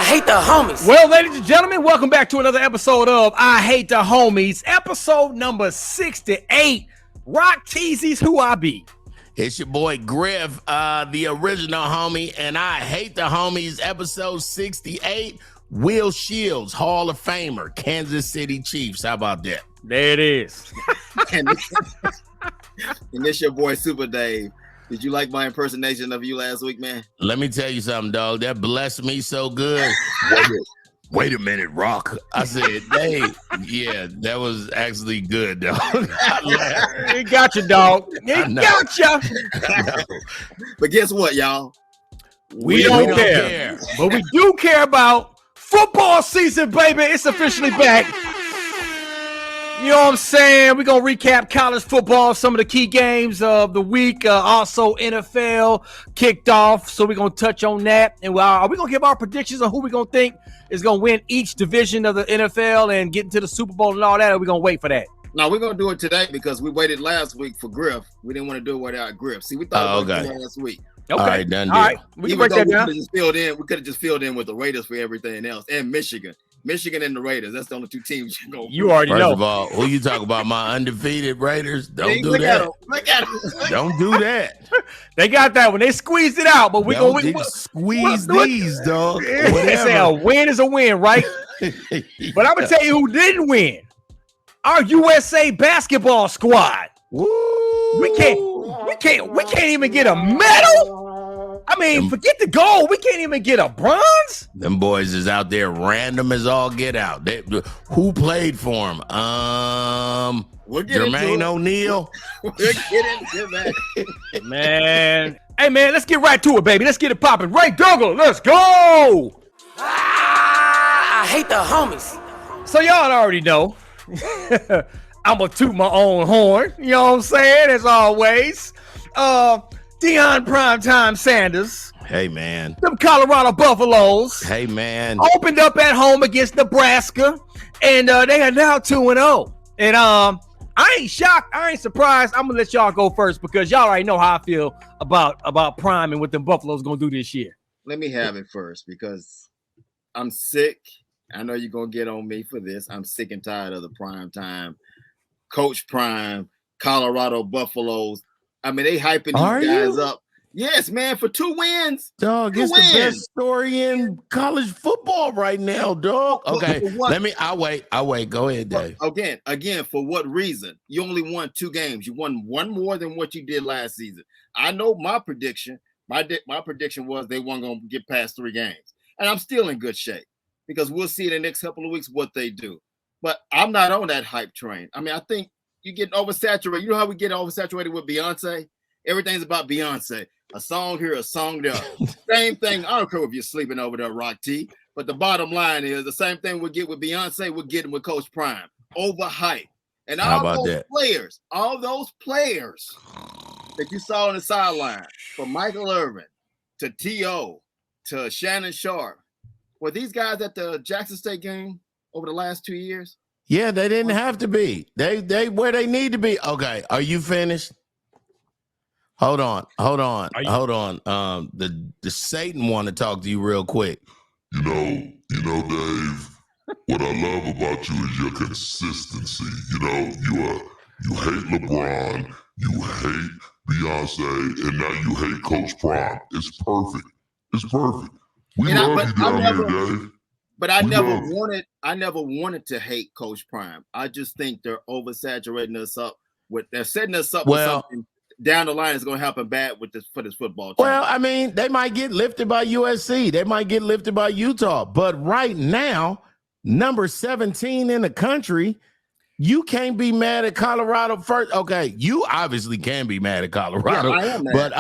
hate the homies. Well, ladies and gentlemen, welcome back to another episode of I Hate the Homies, episode number 68. Rock Teasy's Who I Be. It's your boy Griff, the original homie, and I Hate the Homies, episode 68. Will Shields, Hall of Famer, Kansas City Chiefs. How about that? There it is. And this your boy Super Dave. Did you like my impersonation of you last week, man? Let me tell you something, dog. That blessed me so good. Wait a minute, Rock. I said, Dave, yeah, that was actually good, dog. It got you, dog. It got you. But guess what, y'all? We don't care. But we do care about football season, baby. It's officially back. You know what I'm saying? We're going to recap college football, some of the key games of the week. Also, NFL kicked off, so we're going to touch on that. And are we going to give our predictions on who we're going to think is going to win each division of the NFL and get into the Super Bowl and all that, or are we going to wait for that? No, we're going to do it today because we waited last week for Griff. We didn't want to do it without Griff. See, we thought about it last week. Okay. All right, done deal. All right. We can break that down. We could have just filled in with the Raiders for everything else and Michigan. Michigan and the Raiders. That's the only two teams you go. You already know. First of all, who you talk about? My undefeated Raiders? Don't do look that. Look at them. Don't do that. They got that one. They squeezed it out, but we're going to squeeze these, dog. They say a win is a win, right? But I'm going to tell you who didn't win. Our USA basketball squad. Woo. We can't even get a medal. I mean, forget the gold. We can't even get a bronze. Them boys is out there random as all get out. Who played for them? Jermaine O'Neal. We'll get into that. Man. Hey, man, let's get right to it, baby. Let's get it popping. Ray Douglas, let's go. I hate the homies. So y'all already know. I'm going to toot my own horn. You know what I'm saying? As always. Deion Primetime Sanders. Hey, man. Them Colorado Buffaloes. Hey, man. Opened up at home against Nebraska. And they are now 2-0. And I ain't shocked. I ain't surprised. I'm going to let y'all go first because y'all already know how I feel about Prime and what the Buffaloes going to do this year. Let me have it first because I'm sick. I know you're going to get on me for this. I'm sick and tired of the prime time. Coach Prime, Colorado Buffaloes. I mean, they hyping these guys up. Yes, man, for 2 wins. Dog, it's the best story in college football right now, dog. Okay, I'll wait. Go ahead, Dave. Again, for what reason? You only won 2 games. You won 1 more than what you did last season. I know my prediction. My prediction was they weren't going to get past 3 games. And I'm still in good shape because we'll see in the next couple of weeks what they do. But I'm not on that hype train. I mean, I think you get oversaturated. You know how we get oversaturated with Beyonce? Everything's about Beyonce. A song here, a song there. Same thing. I don't care if you're sleeping over there, Rock T. But the bottom line is the same thing we get with Beyonce, we're getting with Coach Prime. Overhype. And all those players that you saw on the sideline, from Michael Irvin to T.O. to Shannon Sharp, were these guys at the Jackson State game over the last 2 years? Yeah, they didn't have to be. They where they need to be. Okay, are you finished? Hold on. The Satan want to talk to you real quick. You know, Dave, what I love about you is your consistency. You know, you hate LeBron, you hate Beyonce, and now you hate Coach Prime. It's perfect. We love you down here, Dave. But I never wanted to hate Coach Prime. I just think they're oversaturating us up they're setting us up with something down the line is going to happen bad for this football team. Well, I mean, they might get lifted by USC. They might get lifted by Utah. But right now, number 17 in the country, you can't be mad at Colorado first. Okay, you obviously can be mad at Colorado. Yeah, I am mad. But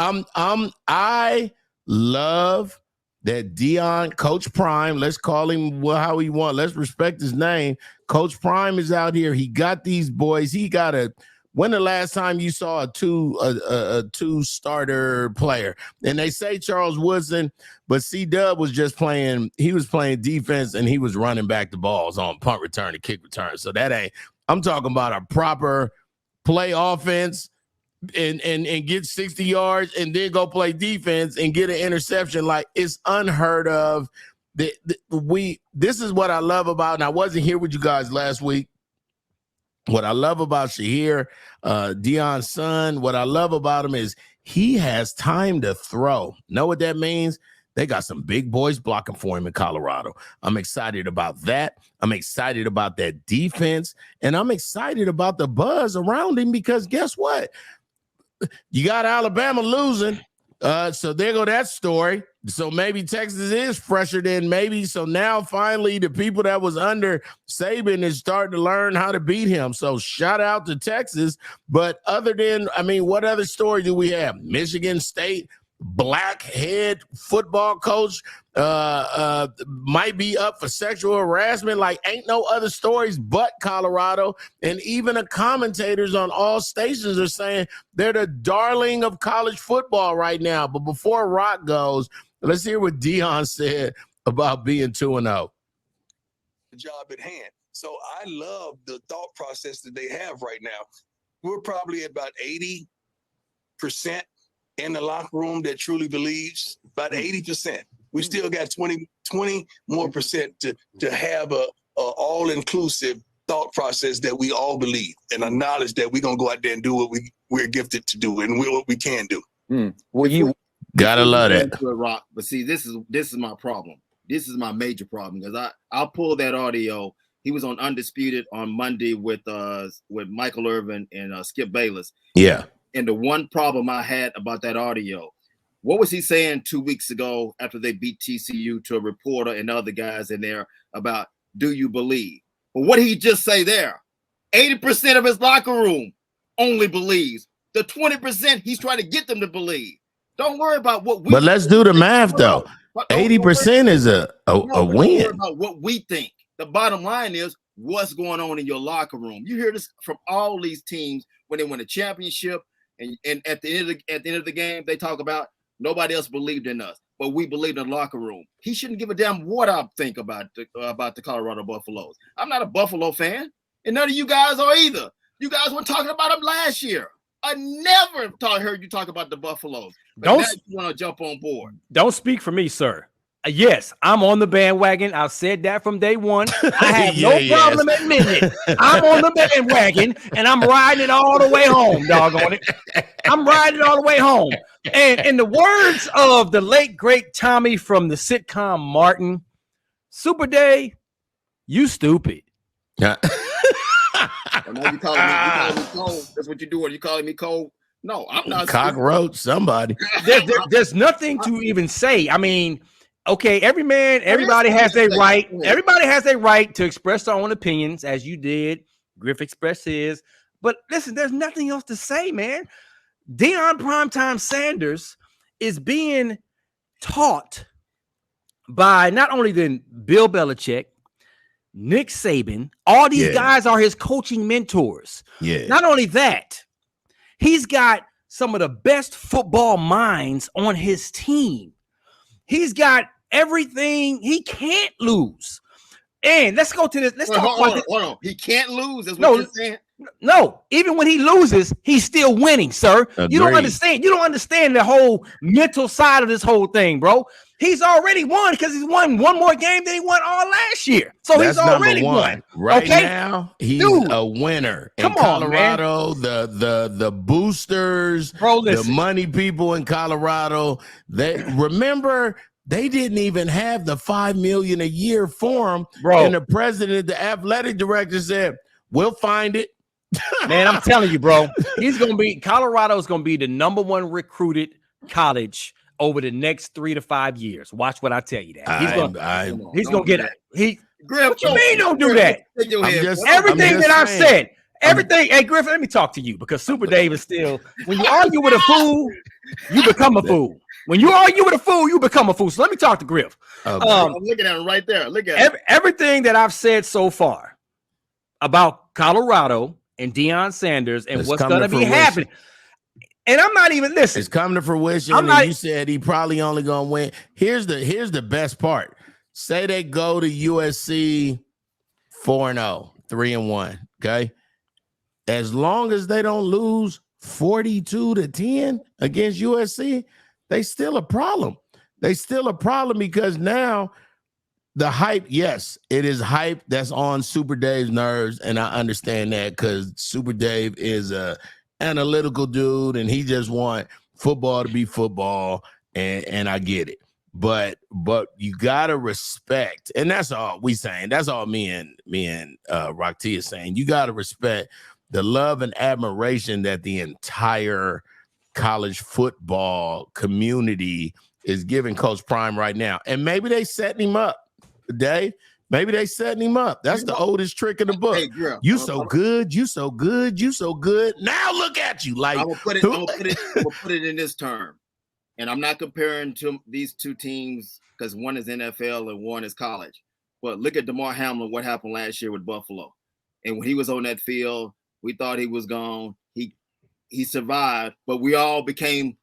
I love that Deion, Coach Prime, let's call him how he wants. Let's respect his name. Coach Prime is out here. He got these boys. When the last time you saw a two-starter player? And they say Charles Woodson, but C-Dub was just playing. He was playing defense, and he was running back the balls on punt return and kick return. So that ain't – I'm talking about a proper play offense and get 60 yards and then go play defense and get an interception. Like, it's unheard of This is what I love about, and I wasn't here with you guys last week. What I love about Shahir, Deion's son, what I love about him is he has time to throw. Know what that means? They got some big boys blocking for him in Colorado. I'm excited about that. I'm excited about that defense, and I'm excited about the buzz around him because guess what? You got Alabama losing. So there go that story. So maybe Texas is fresher than maybe. So now finally the people that was under Saban is starting to learn how to beat him. So shout out to Texas. But other than, I mean, what other story do we have? Michigan State, black head football coach might be up for sexual harassment. Like ain't no other stories but Colorado. And even the commentators on all stations are saying they're the darling of college football right now. But before Rock goes, let's hear what Deion said about being 2-0. The job at hand. So I love the thought process that they have right now. We're probably at about 80% in the locker room that truly believes, about 80%. We still got 20 more percent to have a all-inclusive thought process that we all believe and a knowledge that we're going to go out there and do what we're gifted to do and what we can do. Well, you gotta love that. Rock, but see, this is my problem. This is my major problem because I'll pull that audio. He was on Undisputed on Monday with Michael Irvin and Skip Bayless. Yeah. And the one problem I had about that audio, what was he saying 2 weeks ago after they beat TCU to a reporter and other guys in there about, do you believe? But what did he just say there? 80% of his locker room only believes. The 20% he's trying to get them to believe. Don't worry about what we. But let's do the math though. 80% is a win. Don't worry about what we think. The bottom line is what's going on in your locker room. You hear this from all these teams when they win a championship. And at the end of the game, they talk about nobody else believed in us, but we believed in the locker room. He shouldn't give a damn what I think about the Colorado Buffaloes. I'm not a Buffalo fan, and none of you guys are either. You guys were talking about them last year. I never heard you talk about the Buffaloes. But now you want to jump on board. Don't speak for me, sir. Yes, I'm on the bandwagon. I've said that from day one. I have no problem admitting it. I'm on the bandwagon, and I'm riding it all the way home, doggone it. I'm riding it all the way home. And in the words of the late, great Tommy from the sitcom Martin, Super Dave, you stupid. Now you calling me cold. That's what you're doing. You calling me cold? No, I'm not. Cockroach, somebody. There's nothing to even say. I mean, okay, everybody has their right. Everybody has their right to express their own opinions, as you did. Griff expressed his. But listen, there's nothing else to say, man. Deion Primetime Sanders is being taught by not only then Bill Belichick, Nick Saban. All these guys are his coaching mentors. Yeah. Not only that, he's got some of the best football minds on his team. He's got everything. He can't lose. And let's go to this. Let's talk about this. Hold on. He can't lose. That's what you're saying. No, even when he loses, he's still winning, sir. Agreed. You don't understand. You don't understand the whole mental side of this whole thing, bro. He's already won because he's won one more game than he won all last year. So he's already won. Right now, he's a winner. In Colorado, the boosters, bro, the money people in Colorado, they didn't even have the $5 million a year for him. Bro. And the president, the athletic director said, we'll find it. Man, I'm telling you, bro, Colorado's going to be the #1 recruited college over the next 3 to 5 years. Watch what I tell you that. He's going to get it. What you mean don't do that? Everything that I've said. Everything. Hey, Griffin, let me talk to you because Super Dave is still, when you argue with a fool, you become a fool. When you argue with a fool, you become a fool. So let me talk to Griff. I'm looking at him right there. Look at him. Everything that I've said so far about Colorado and Deion Sanders and what's going to be happening. And I'm not even listening. It's come to fruition. You said he probably only going to win. Here's the best part. Say they go to USC 4-0, 3-1. Okay. As long as they don't lose 42-10 against USC, they still a problem. They still a problem because now The hype, yes, it is hype that's on Super Dave's nerves, and I understand that because Super Dave is a analytical dude, and he just want football to be football, and I get it. But you gotta respect, and that's all we saying. That's all me and Rock T is saying. You gotta respect the love and admiration that the entire college football community is giving Coach Prime right now, and maybe they setting him up. Dave, maybe they setting him up. That's the oldest trick in the book. Hey, girl, you so good, you so good, you so good. Now look at you. Like I'm gonna put it in this term, and I'm not comparing to these two teams because one is NFL and one is college. But look at DeMar Hamlin. What happened last year with Buffalo, and when he was on that field, we thought he was gone. He survived, but we all became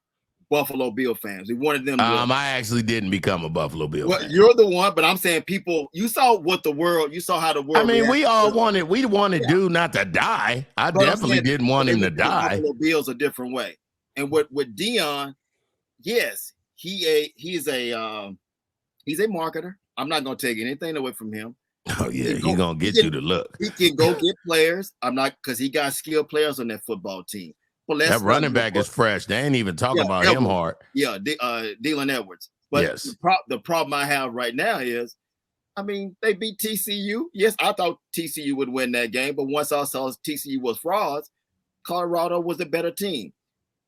Buffalo Bill fans. We wanted them to. I actually didn't become a Buffalo Bill fan. You're the one, but I'm saying people, you saw how the world. I mean, we wanted Yeah. dude not to die. I definitely didn't want him to die. Buffalo Bills a different way. And with Dion, yes, he's a marketer. I'm not gonna take anything away from him. Oh yeah, he's gonna get you to look. He can go get players. I'm not, because he got skilled players on that football team. But that running back is fresh. They ain't even talking about him hard. Yeah, Dylan Edwards. But yes, the problem I have right now is, I mean, they beat TCU. Yes, I thought TCU would win that game, but once I saw TCU was frauds, Colorado was a better team.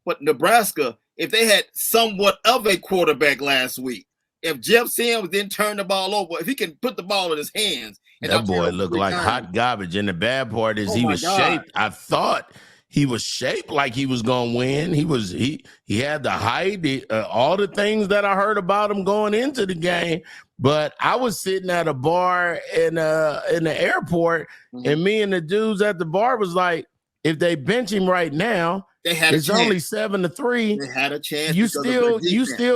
But Nebraska, if they had somewhat of a quarterback last week, if Jeff Sims didn't turn the ball over, if he can put the ball in his hands, and that boy looked like hot garbage. And the bad part is he was shaped. I thought he was shaped like he was gonna win. He had the height, all the things that I heard about him going into the game. But I was sitting at a bar in the airport, and me and the dudes at the bar was like, if they bench him right now, it's only 7-3. They had a chance. You still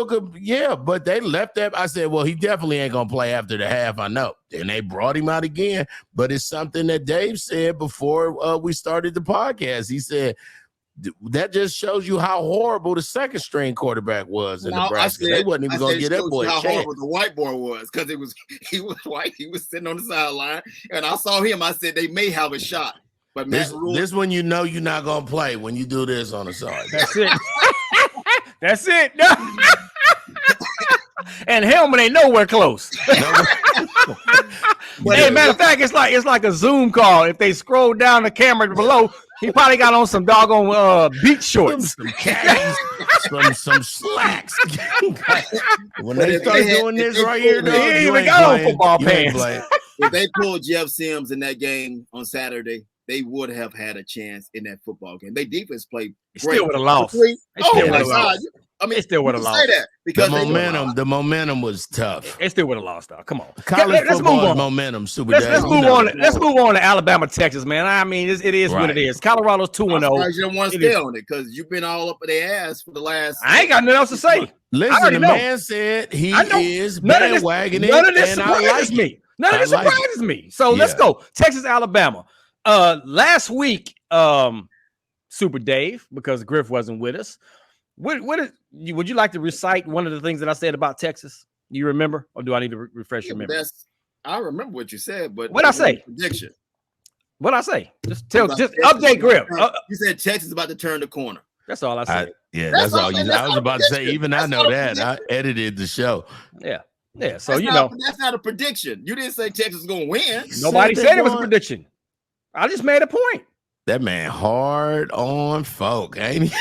could, yeah. But they left that. I said, well, he definitely ain't gonna play after the half. I know. And they brought him out again. But it's something that Dave said before we started the podcast. He said that just shows you how horrible the second string quarterback was in Nebraska. They wasn't even gonna get that boy a chance. How horrible the white boy was, because he was white. He was sitting on the sideline, and I saw him. I said they may have a shot. But this one, you know, you're not gonna play when you do this on the side. That's it. That's it. And helmet ain't nowhere close. Hey, matter of fact, it's like a Zoom call. If they scroll down the camera below, he probably got on some doggone beach shorts, some khakis, some slacks. When they start doing this right here, he ain't even got on football pants. If they pulled Jeff Sims in that game on Saturday, they would have had a chance in that football game. They defense played great. Still would have lost. I mean, it still would have lost. Say that because the momentum was tough. It still would have lost, though. Come on, college football momentum. Let's move on. Let's move on to Alabama, Texas, man. I mean, it is what it is. Colorado's 2-0. You don't want to stay on it because you've been all up in their ass for the last. I ain't got nothing else to say. Listen, the man said he is bandwagoning. None of this surprises me. None of this surprises me. So let's go. Texas, Alabama. Last week, Super Dave, because Griff wasn't with us. Would you like to recite one of the things that I said about Texas? You remember, or do I need to refresh your memory? I remember what you said, but what I say? Prediction. What I say? Just update Griff. You said Texas is about to turn the corner. That's all I said. That's all you. I was about to say. Even I know that. I edited the show. Yeah. So that's not a prediction. You didn't say Texas is going to win. Nobody said it was a prediction. I just made a point. That man hard on folk, ain't he?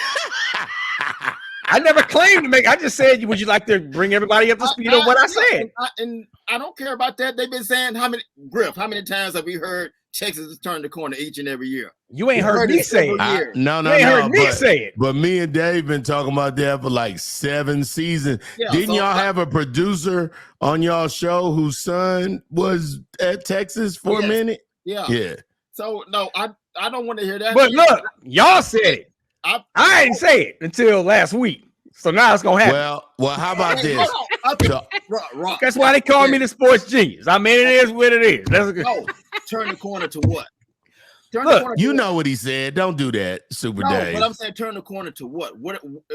I never claimed to make. I just said, would you like to bring everybody up to speed on what I said? And I don't care about that. They've been saying how many times have we heard Texas has turned the corner each and every year? You ain't heard me say it. No. You ain't heard me say it. But me and Dave been talking about that for like 7 seasons. Yeah, Didn't y'all have a producer on y'all show whose son was at Texas for a minute? Yeah. So no, I don't want to hear that. But look, y'all said it. I didn't say it until last week. So now it's gonna happen. Well, how about this? That's why they call me the sports genius. I mean, it is what it is. Turn the corner to what? You know what he said. Don't do that, Super Dave. But I'm saying turn the corner to what?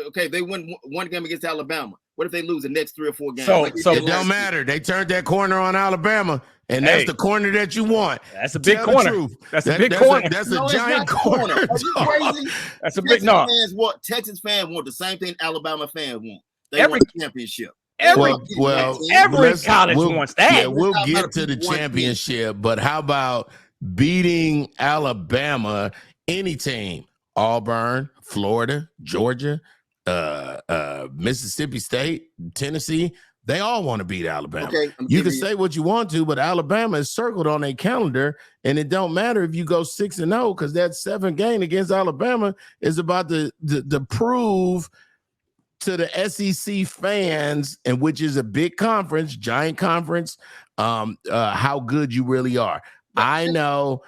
Okay, they win one game against Alabama. What if they lose the next 3 or 4 games? So It don't matter. They turned that corner on Alabama, and that's the corner that you want. That's a big Tell the corner. truth. That's a big corner. That's No, a it's giant not the corner. corner. Are you dog. crazy? That's a big no. Texas fans want the same thing Alabama fans want. They Every- want a championship. Every college wants that. Yeah, we'll get to the championship, but how about beating Alabama? Any team, Auburn, Florida, Georgia, Mississippi State, Tennessee, they all want to beat Alabama. Okay, you can say what you want to, but Alabama is circled on a calendar, and it don't matter if you go 6-0 because that 7th game against Alabama is about to prove to the SEC fans, and which is a big conference, giant conference, how good you really are. I know.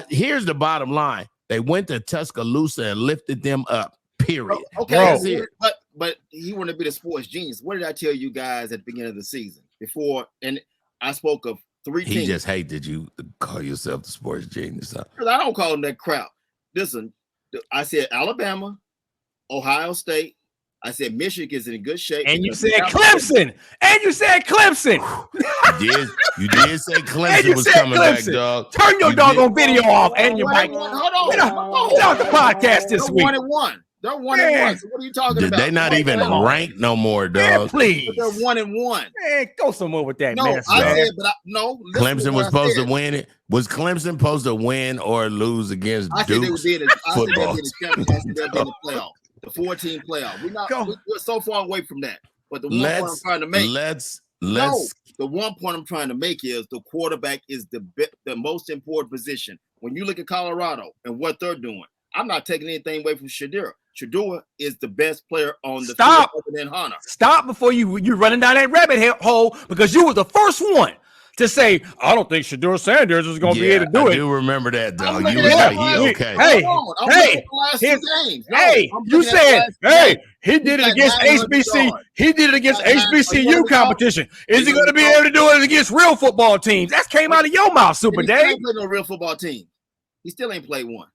Here's the bottom line. They went to Tuscaloosa and lifted them up, period. Okay, but he wanted to be the sports genius. What did I tell you guys at the beginning of the season before? And I spoke of 3 teams. He just hate that you call yourself the sports genius. Huh? I don't call him that crap. Listen, I said Alabama, Ohio State. I said Michigan is in good shape. And you said Clemson. And you said Clemson. You did say Clemson was coming back, dog. Turn your doggone video off and your mic. Hold on. Get out the podcast this week. They're 1-1. They're 1-1. So what are you talking about? They not even ranked no more, Man, dog. please. But they're 1-1. Man, go somewhere with that, No, man. I said, but no. Clemson was supposed to win it. Was Clemson supposed to win or lose against Duke's football? They'll be in the playoff. The 14 playoff. We're so far away from that. But the one point I'm trying to make. The one point I'm trying to make is the quarterback is the most important position. When you look at Colorado and what they're doing, I'm not taking anything away from Shedeur. Shedeur is the best player on the field other than Hunter. Stop before you're running down that rabbit hole, because you were the first one to say, I don't think Shedeur Sanders is going to be able to do it. I do remember that, dog. I'm You was looking like, at okay. You said, he did it against HBC. He did it against HBCU competition. Is he going to be able to do it against real football teams? That came out of your mouth, Super Dave. He ain't played no real football team. He still ain't played one.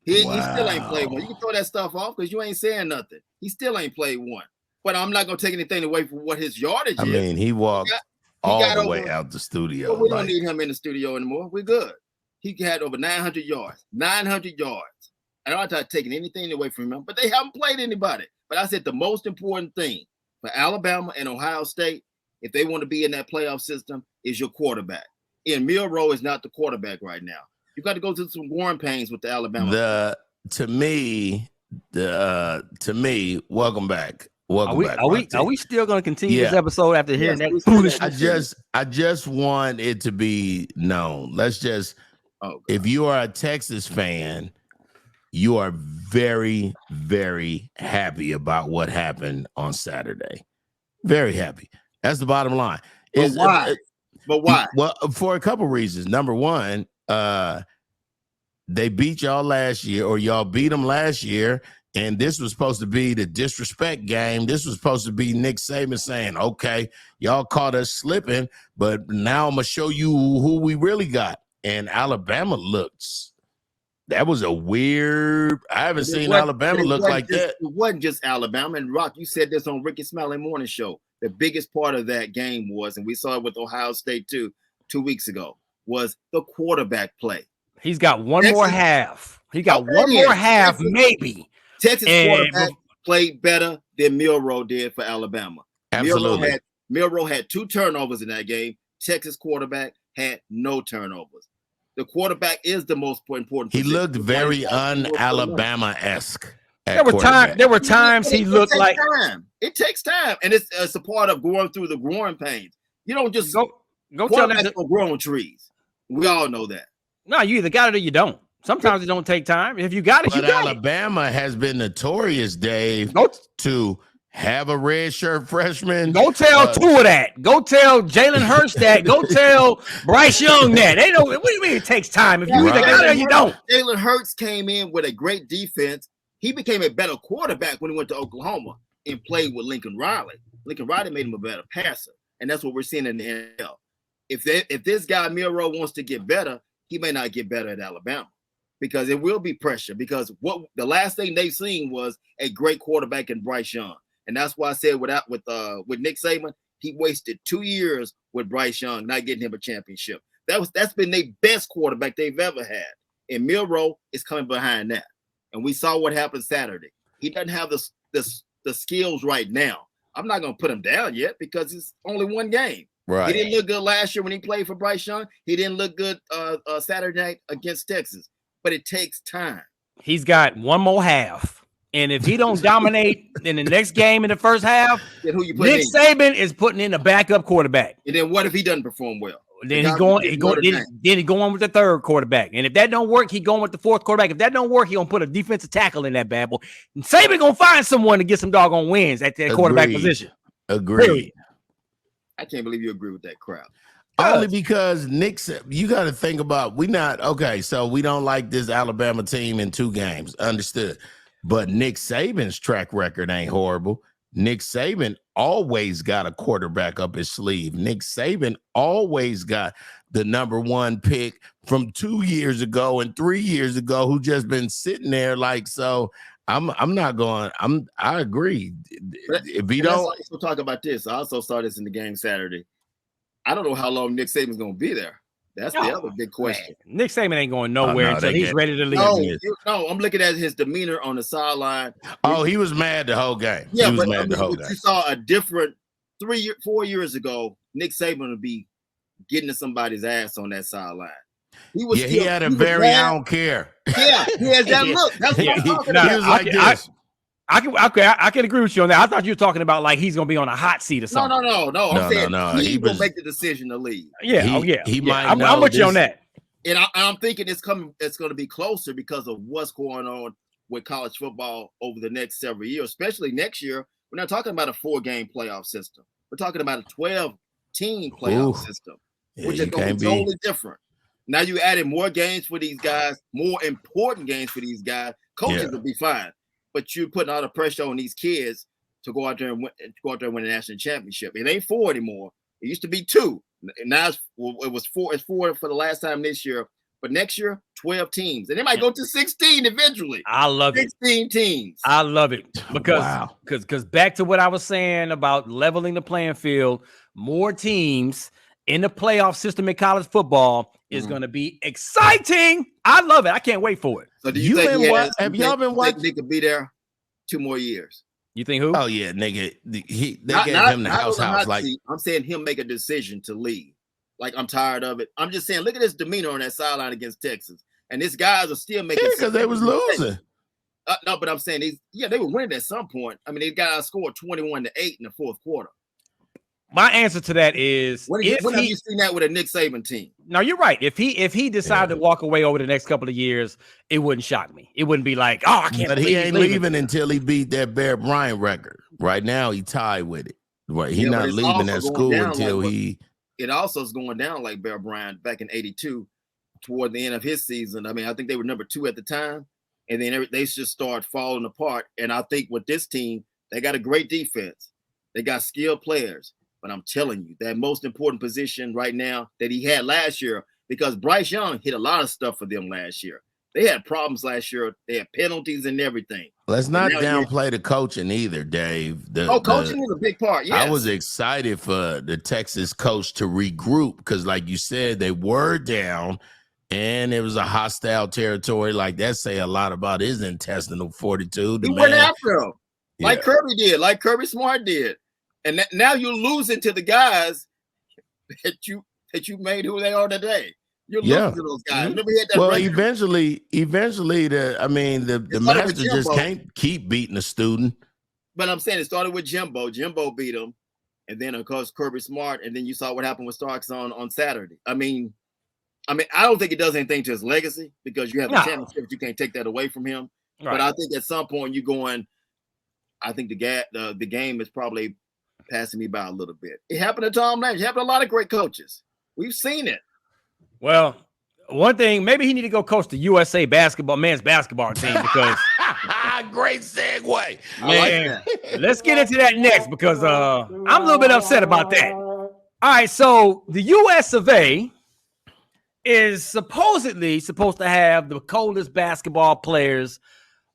He still ain't played one. You can throw that stuff off because you ain't saying nothing. He still ain't played one. But I'm not going to take anything away from what his yardage is. I mean, he walked all the way out the studio. Well, we don't need him in the studio anymore. We're good. He had over 900 yards. 900 yards. And I'm not taking anything away from him, but they haven't played anybody. But I said the most important thing for Alabama and Ohio State, if they want to be in that playoff system, is your quarterback. And Milroe is not the quarterback right now. You got to go through some growing pains with the Alabama. To me, welcome back. Are we still going to continue this episode after hearing that foolishness? I just want it to be known. Let's just, if you are a Texas fan, you are very, very happy about what happened on Saturday. Very happy. That's the bottom line. But why? Well, for a couple reasons. Number one, they beat y'all last year, or y'all beat them last year. And this was supposed to be the disrespect game. This was supposed to be Nick Saban saying, okay, y'all caught us slipping, but now I'm going to show you who we really got. And Alabama that was a weird, I haven't seen Alabama look like that. It wasn't just Alabama. And Rock, you said this on Ricky Smiley Morning Show. The biggest part of that game was, and we saw it with Ohio State too, 2 weeks ago, was the quarterback play. He's got one more half. He got one more half, maybe. Texas quarterback played better than Milroe did for Alabama. Absolutely. Milroe had 2 turnovers in that game. Texas quarterback had no turnovers. The quarterback is the most important. He looked very un-Alabama-esque. There were times he looked like it takes time, and it's a part of going through the growing pains. You don't just go tell them growing trees. We all know that. No, you either got it or you don't. Sometimes it don't take time. If you got it, you got Alabama has been notorious, Dave, to have a red shirt freshman. Go tell Tua that. Go tell Jalen Hurts that. Go tell Bryce Young that. They don't. What do you mean it takes time? If you either got it or you don't. Jalen Hurts came in with a great defense. He became a better quarterback when he went to Oklahoma and played with Lincoln Riley. Lincoln Riley made him a better passer, and that's what we're seeing in the NFL. If this guy Milroe wants to get better, he may not get better at Alabama, because it will be pressure. Because what the last thing they've seen was a great quarterback in Bryce Young. And that's why I said with Nick Saban, he wasted 2 years with Bryce Young, not getting him a championship. That's been their best quarterback they've ever had. And Milroe is coming behind that. And we saw what happened Saturday. He doesn't have the skills right now. I'm not going to put him down yet because it's only one game. Right. He didn't look good last year when he played for Bryce Young. He didn't look good Saturday night against Texas. But it takes time. He's got one more half. And if he don't dominate in the next game in the first half, Then who you put Nick in? Saban is putting in a backup quarterback. And then what if he doesn't perform well? Then he's going with the third quarterback. And if that don't work, he going with the fourth quarterback. If that don't work, he gonna put a defensive tackle in that bad boy. And Saban gonna find someone to get some doggone wins at that quarterback position. Agreed. I can't believe you agree with that crowd. Only because you got to think about, so we don't like this Alabama team in 2 games. Understood. But Nick Saban's track record ain't horrible. Nick Saban always got a quarterback up his sleeve. Nick Saban always got the #1 pick from 2 years ago and 3 years ago who just been sitting there like, so I agree. If he don't, we'll talk about this. I also saw this in the game Saturday. I don't know how long Nick Saban's going to be there. That's the other big question. Man, Nick Saban ain't going nowhere until he's ready to leave. No, I'm looking at his demeanor on the sideline. Oh, he was mad the whole game. Yeah, he was but mad the whole game. You saw a different 4 years ago. Nick Saban would be getting to somebody's ass on that sideline. He had a very I don't care. Yeah, he has that look. That's what I'm talking about. He was like this. I can agree with you on that. I thought you were talking about like he's gonna be on a hot seat or something. No. I'm saying he will make the decision to leave. He might. I'm with you on that. And I'm thinking it's going to be closer because of what's going on with college football over the next several years, especially next year. We're not talking about a 4-game playoff system. We're talking about a 12-team playoff system, which is going to be totally different. Now you added more games for these guys, more important games for these guys. Coaches will be fine, but you're putting all the pressure on these kids to go out there and win a national championship. It ain't 4 anymore. It used to be 2. Now it was 4. It's 4 for the last time this year. But next year, 12 teams. And they might go to 16 eventually. I love 16 teams. I love it. Because back to what I was saying about leveling the playing field, more teams in the playoff system in college football is going to be exciting. I love it. I can't wait for it. So do you think have y'all been watching? They could be there 2 more years. You think who? Oh yeah, nigga. They gave him the house. Like I'm saying, him make a decision to leave. Like, I'm tired of it. I'm just saying, look at his demeanor on that sideline against Texas, and these guys are still making. because they was losing. No, but I'm saying they were winning at some point. I mean, they got outscored 21-8 in the 4th quarter. My answer to that is when have you seen that with a Nick Saban team? No, you're right. If he decided to walk away over the next couple of years, it wouldn't shock me. It wouldn't be like, oh, I can't. But he ain't leaving until he beat that Bear Bryant record. Right now, he tied with it. Right, he's not leaving that school until he. It also is going down like Bear Bryant back in '82, toward the end of his season. I mean, I think they were number 2 at the time, and then they just start falling apart. And I think with this team, they got a great defense. They got skilled players. But I'm telling you, that most important position right now that he had last year, because Bryce Young hit a lot of stuff for them last year. They had problems last year. They had penalties and everything. Let's not downplay the coaching either, Dave. Coaching is a big part. Yes. I was excited for the Texas coach to regroup because, like you said, they were down and it was a hostile territory. Like that say a lot about his intestinal fortitude. He went after him like Kirby did, like Kirby Smart did. And now you're losing to the guys that you made who they are today. You're losing to those guys. Eventually, the master just can't keep beating a student. But I'm saying it started with Jimbo. Jimbo beat him, and then of course Kirby Smart, and then you saw what happened with Starks on Saturday. I mean, I don't think it does anything to his legacy because you have the championship. You can't take that away from him. Right. But I think at some point you're going. I think the game is probably passing me by a little bit. It happened to Tom Landry. It happened to a lot of great coaches. We've seen it. Well, one thing, maybe he need to go coach the USA men's basketball team because great segue. Man, let's get into that next because I'm a little bit upset about that. All right, so the US of A is supposedly supposed to have the coldest basketball players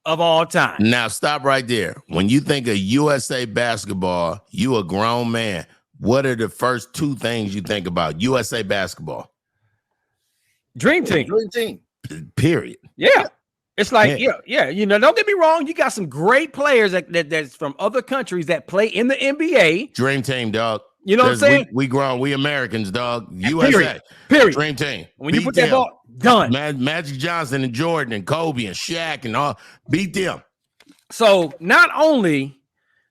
of all time. Now stop right there. When you think of USA basketball, you a grown man. What are the first two things you think about USA basketball? Dream team. Dream team. Period. Yeah. It's like, yeah. You know, don't get me wrong. You got some great players that's from other countries that play in the NBA. Dream team, dog. You know what I'm saying? We grown, we Americans, dog. USA. Period. Dream team. When you put that ball, done. Magic Johnson and Jordan and Kobe and Shaq and all, beat them. So not only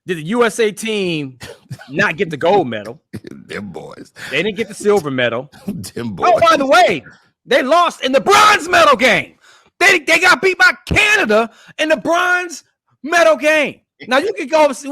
did the USA team not get the gold medal, them boys. They didn't get the silver medal. Them boys. Oh, by the way, they lost in the bronze medal game. They got beat by Canada in the bronze medal game. Now we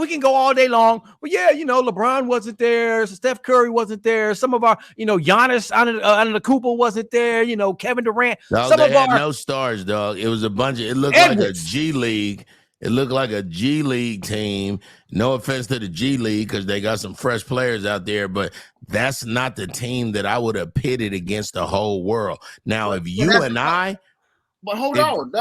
can go all day long. Well, yeah, you know, LeBron wasn't there, Steph Curry wasn't there, some of our, you know, Giannis Antetokounmpo wasn't there, you know, Kevin Durant. No, they had no stars, dog. It was a bunch of. It looked like a G League. It looked like a G League team. No offense to the G League because they got some fresh players out there, but that's not the team that I would have pitted against the whole world. Now, if you and I. But hold on,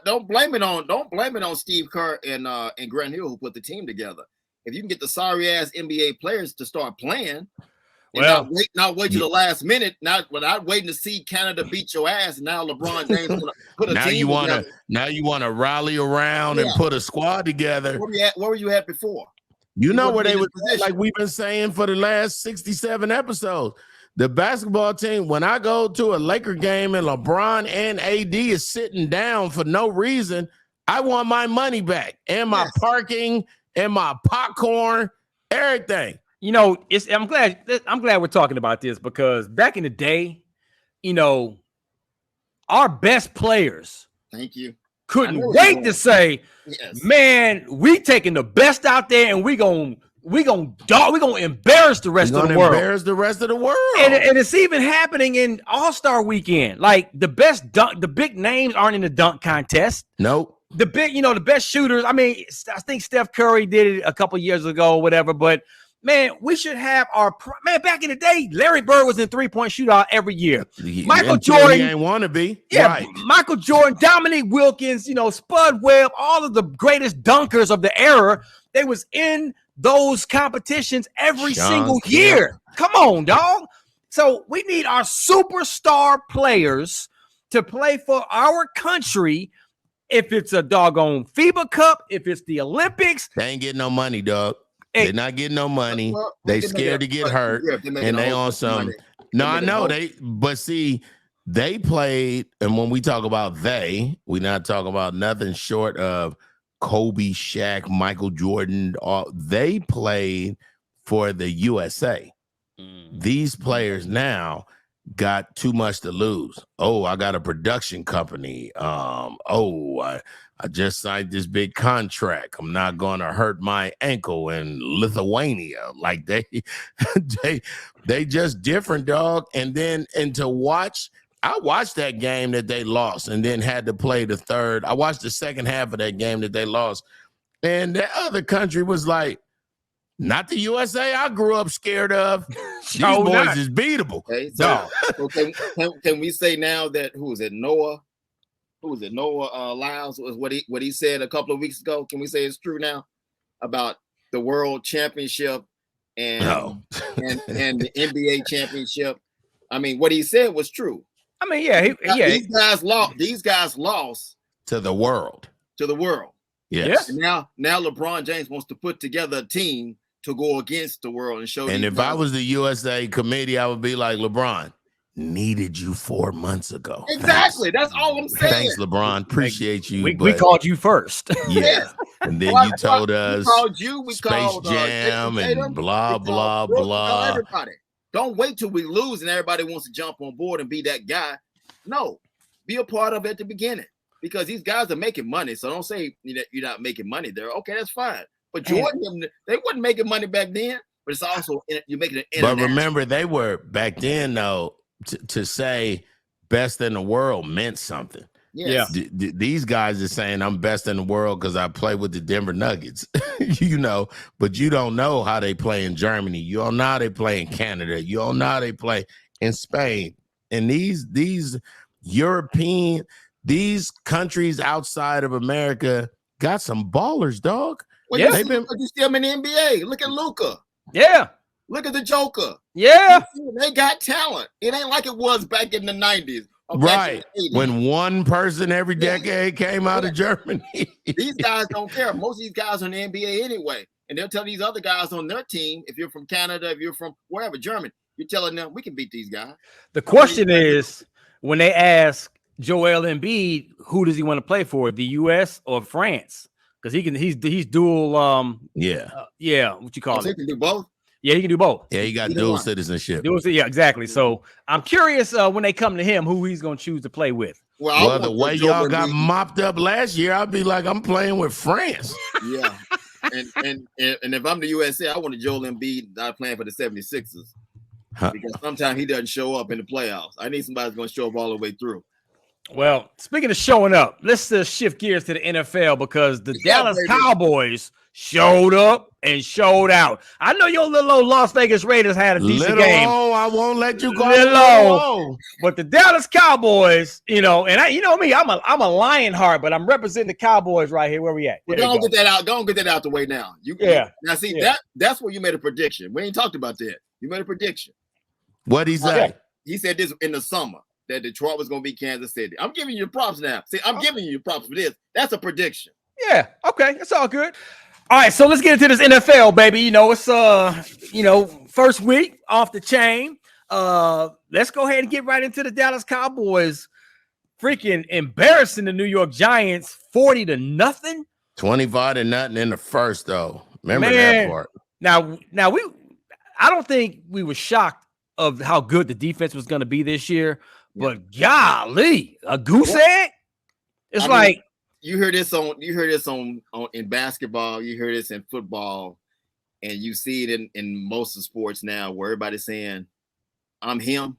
don't blame it on Steve Kerr and Grant Hill who put the team together. If you can get the sorry ass NBA players to start playing, and not wait till the last minute, not waiting to see Canada beat your ass, and now LeBron James gonna put a team together. Now you want to rally around and put a squad together. Where were you at before? You know where they were, like we've been saying for the last 67 episodes. The basketball team, when I go to a Laker game and LeBron and AD is sitting down for no reason, I want my money back and my parking and my popcorn, everything. You know, I'm glad we're talking about this because back in the day, you know, our best players couldn't wait to say, man, we taking the best out there and we gonna embarrass the rest of the world. Embarrass the rest of the world. And it's even happening in All-Star weekend. Like the big names aren't in the dunk contest. Nope. The best shooters. I mean, I think Steph Curry did it a couple years ago or whatever, but man, we should have back in the day, Larry Bird was in 3-point shootout every year. Michael Jordan ain't want to be. Yeah, right. Michael Jordan, Dominique Wilkins, you know, Spud Webb, all of the greatest dunkers of the era, they was in those competitions every single year. Come on, dog. So we need our superstar players to play for our country. If it's a doggone FIBA Cup, if it's the Olympics. They ain't getting no money, dog. They're not getting no money. They scared to get hurt. And they on some. No, I know but see, they played, and when we talk about we're not talking about nothing short of Kobe, Shaq, Michael Jordan. They played for the USA. These players now got too much to lose. Oh, I got a production company. I just signed this big contract. I'm not going to hurt my ankle in Lithuania. Like they just different, dog. And to watch, I watched that game that they lost and then had to play the third. I watched the second half of that game that they lost. And the other country was like, not the USA I grew up scared of. These boys is beatable. Okay, so can we say now that Noah Lyles was what he said a couple of weeks ago? Can we say it's true now about the world championship and the NBA championship? I mean, what he said was true. I mean, These guys lost to the world. Yes. And now LeBron James wants to put together a team to go against the world and show. And if I was the USA committee, I would be like, LeBron, needed you 4 months ago. Exactly. That's all I'm saying. Thanks, LeBron. Appreciate you. We called you first. Yeah. And then you told us we Space called Jam and blah, blah, blah. Everybody. Don't wait till we lose and everybody wants to jump on board and be that guy. No, be a part of it at the beginning because these guys are making money. So don't say you're not making money there. Okay, that's fine. But Jordan, they wasn't making money back then. But it's also you're making it. But remember, they were back then though. To say best in the world meant something. Yes. Yeah. These guys are saying I'm best in the world because I play with the Denver Nuggets, you know, but you don't know how they play in Germany. You don't know how they play in Canada. You don't know how they play in Spain. And these European, these countries outside of America got some ballers, dog. Well, Yeah. you see them in the NBA. Look at Luka. Yeah. Look at the Joker. Yeah. They got talent. It ain't like it was back in the 90s. or back in Right. the 80s. When one person every decade came out of Germany. These guys don't care. Most of these guys are in the NBA anyway. And they'll tell these other guys on their team, if you're from Canada, if you're from wherever, Germany, you're telling them we can beat these guys. The question is, when they ask Joel Embiid, who does he want to play for, the U.S. or France? Because he's dual. What you call So it? he can do both. Yeah, he can do both. Yeah, he got Either dual one. citizenship. Yeah, exactly. So I'm curious when they come to him, who he's going to choose to play with. Well, the way Joel y'all got Embiid- mopped up last year, I'd be like, I'm playing with France. Yeah. and if I'm the USA, I want a Joel Embiid not playing for the 76ers. Huh. Because sometimes he doesn't show up in the playoffs. I need somebody who's going to show up all the way through. Well, speaking of showing up, let's shift gears to the NFL because the Yeah, Dallas baby. Cowboys showed up and showed out. I know your little old Las Vegas Raiders had a decent Little game, O, I won't let you go. Little O. but the Dallas Cowboys, and you know me, I'm a Lionheart, but I'm representing the Cowboys right here. Where we at? Well, There you don't go. get that out. Don't get that out the way now. Yeah. Now, see, Yeah. that's where you made a prediction. We ain't talked about that. You made a prediction. What'd he say? He said this in the summer that Detroit was going to be Kansas City. I'm giving you props now. See, I'm giving you props for this. That's a prediction. Yeah, okay, that's all good. All right, so let's get into this NFL, baby. It's first week off the chain. Let's go ahead and get right into the Dallas Cowboys freaking embarrassing the New York Giants 40-0. 25-0 in the first, though. Remember Man. that part. Now I don't think we were shocked of how good the defense was going to be this year, but golly, a goose egg. It's I mean, like you hear this on in basketball, you hear this in football, and you see it in most of sports now where everybody's saying, I'm him.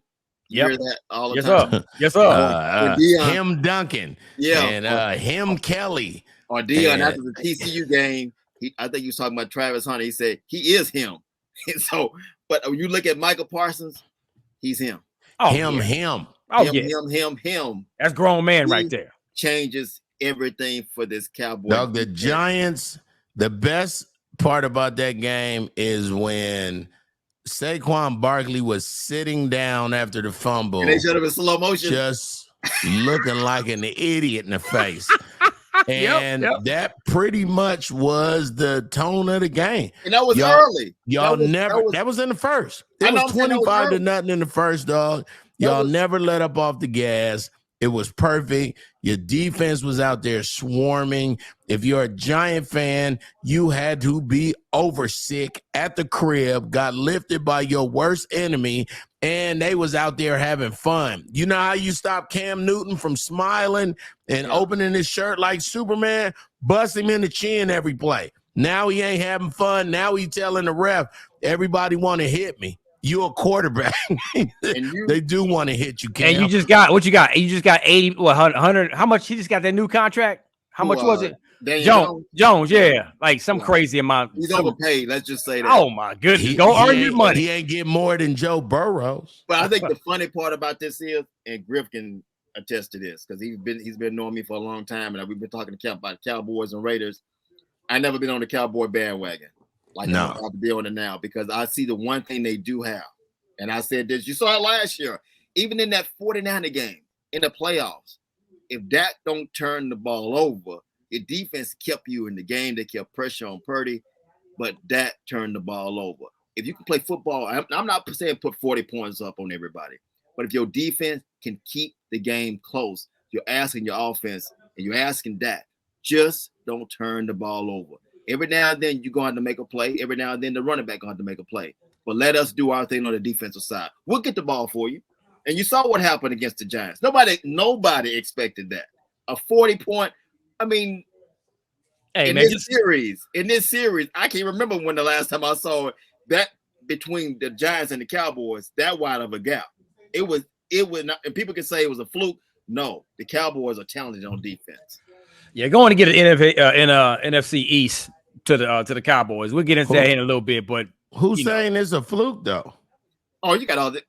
You Yep. hear that all the yes, time. sir. Yes, sir. Deion- Him Duncan. Yeah. And him Kelly. Or Dion And- after the TCU game, I think he was talking about Travis Hunter. He said he is him. So, but when you look at Michael Parsons, he's him. Oh, him. Oh, him. That's grown man He- right there. Changes everything for this Cowboy. Dog, the Giants, the best part about that game is when Saquon Barkley was sitting down after the fumble, And they showed him in slow motion. just looking like an idiot in the face. And Yep. that pretty much was the tone of the game. And that was Y'all- early. Y'all That was- never, that was- that was in the first. I It know, was I'm saying that was 25-0 in the first, dog. Y'all was- never let up off the gas. It was perfect. Your defense was out there swarming. If you're a Giant fan, you had to be oversick at the crib, got lifted by your worst enemy, and they was out there having fun. You know how you stop Cam Newton from smiling and opening his shirt like Superman? Bust him in the chin every play. Now he ain't having fun. Now he telling the ref, everybody want to hit me. You a quarterback. They do want to hit you, Cam. And you just got what you got. You just got 80, 100. How much? He just got that new contract. How much was it? Daniel Jones, yeah, like some crazy amount. He's overpaid. Let's just say that. Oh my goodness, go earn your money. He ain't get more than Joe Burrows. But I think the funny part about this is, and Griff can attest to this because he's been knowing me for a long time, and we've been talking about Cowboys and Raiders. I never been on the Cowboy bandwagon like I'm about to be on it now because I see the one thing they do have, and I said this. You saw it last year, even in that 49er game in the playoffs. If Dak don't turn the ball over, the defense kept you in the game. They kept pressure on Purdy, but Dak turned the ball over. If you can play football, I'm not saying put 40 points up on everybody, but if your defense can keep the game close, you're asking your offense and you're asking Dak, just don't turn the ball over. Every now and then you're going to make a play. Every now and then the running back going to make a play. But let us do our thing on the defensive side. We'll get the ball for you. And you saw what happened against the Giants. Nobody expected that. A 40-point. I mean, Hey, in man, this series, I can't remember when the last time I saw that between the Giants and the Cowboys, that wide of a gap. It was not, and people can say it was a fluke. No, the Cowboys are talented on defense. yeah, going to get an NFC East to the Cowboys. We'll get into that in a little bit, but Who's saying it's a fluke though? Oh, you got all the